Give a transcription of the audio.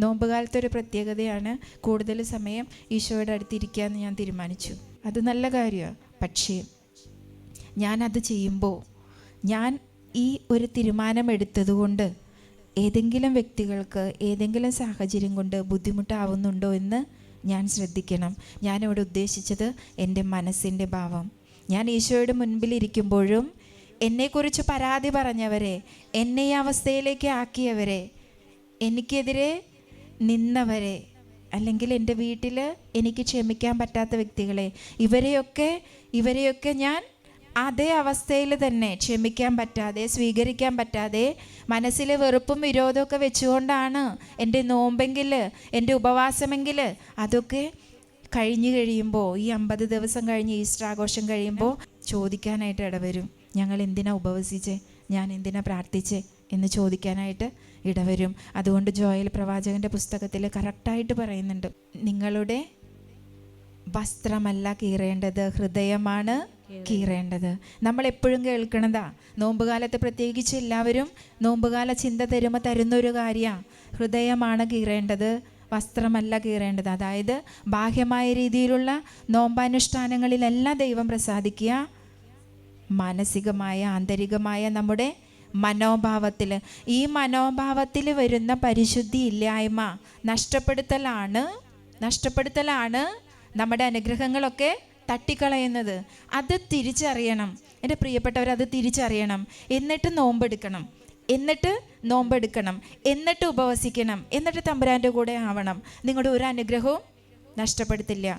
നോമ്പുകാലത്തൊരു പ്രത്യേകതയാണ്, കൂടുതൽ സമയം ഈശോയുടെ അടുത്തിരിക്കുക എന്ന് ഞാൻ തീരുമാനിച്ചു. അത് നല്ല കാര്യമാണ്. പക്ഷേ ഞാനത് ചെയ്യുമ്പോൾ ഞാൻ ഈ ഒരു തീരുമാനം എടുത്തതുകൊണ്ട് ഏതെങ്കിലും വ്യക്തികൾക്ക് ഏതെങ്കിലും സാഹചര്യം കൊണ്ട് ബുദ്ധിമുട്ടാവുന്നുണ്ടോ എന്ന് ഞാൻ ശ്രദ്ധിക്കണം. ഞാനിവിടെ ഉദ്ദേശിച്ചത് എൻ്റെ മനസ്സിൻ്റെ ഭാവം. ഞാൻ ഈശോയുടെ മുൻപിലിരിക്കുമ്പോഴും എന്നെക്കുറിച്ച് പരാതി പറഞ്ഞവരെ, എന്നെ ഈ അവസ്ഥയിലേക്ക് ആക്കിയവരെ, എനിക്കെതിരെ നിന്നവരെ, അല്ലെങ്കിൽ എൻ്റെ വീട്ടിൽ എനിക്ക് ക്ഷമിക്കാൻ പറ്റാത്ത വ്യക്തികളെ, ഇവരെയൊക്കെ ഞാൻ അതേ അവസ്ഥയിൽ തന്നെ ക്ഷമിക്കാൻ പറ്റാതെ, സ്വീകരിക്കാൻ പറ്റാതെ, മനസ്സിലെ വെറുപ്പും വിരോധമൊക്കെ വെച്ചുകൊണ്ടാണ് എൻ്റെ നോമ്പെങ്കിൽ, എൻ്റെ ഉപവാസമെങ്കിൽ, അതൊക്കെ കഴിഞ്ഞ് കഴിയുമ്പോൾ, ഈ 50 ദിവസം കഴിഞ്ഞ് ഈസ്റ്റർ ആഘോഷം കഴിയുമ്പോൾ ചോദിക്കാനായിട്ട് ഇടവരും. ഞങ്ങൾ എന്തിനാ ഉപവസിച്ചേ, ഞാൻ എന്തിനാ പ്രാർത്ഥിച്ചേ എന്ന് ചോദിക്കാനായിട്ട് ഇടവരും. അതുകൊണ്ട് ജോയൽ പ്രവാചകൻ്റെ പുസ്തകത്തിൽ കറക്റ്റായിട്ട് പറയുന്നുണ്ട്, നിങ്ങളുടെ വസ്ത്രമല്ല കീറേണ്ടത്, ഹൃദയമാണ് കീറേണ്ടത്. നമ്മളെപ്പോഴും കേൾക്കണതാ, നോമ്പുകാലത്ത് പ്രത്യേകിച്ച് എല്ലാവരും നോമ്പുകാല ചിന്ത തരുന്നൊരു കാര്യമാണ്, ഹൃദയമാണ് കീറേണ്ടത്, വസ്ത്രമല്ല കീറേണ്ടത്. അതായത് ബാഹ്യമായ രീതിയിലുള്ള നോമ്പാനുഷ്ഠാനങ്ങളിലല്ല ദൈവം പ്രസാദിക്കുക, മാനസികമായ ആന്തരികമായ നമ്മുടെ മനോഭാവത്തിൽ. ഈ മനോഭാവത്തിൽ വരുന്ന പരിശുദ്ധി ഇല്ലായ്മ, നഷ്ടപ്പെടുത്തലാണ് നമ്മുടെ അനുഗ്രഹങ്ങളൊക്കെ തട്ടിക്കളയുന്നത്. അത് തിരിച്ചറിയണം എൻ്റെ പ്രിയപ്പെട്ടവർ, അത് തിരിച്ചറിയണം. എന്നിട്ട് നോമ്പെടുക്കണം, എന്നിട്ട് ഉപവസിക്കണം, എന്നിട്ട് തമ്പുരാൻ്റെ കൂടെ ആവണം. നിങ്ങളുടെ ഒരു അനുഗ്രഹവും നഷ്ടപ്പെടുത്തില്ല.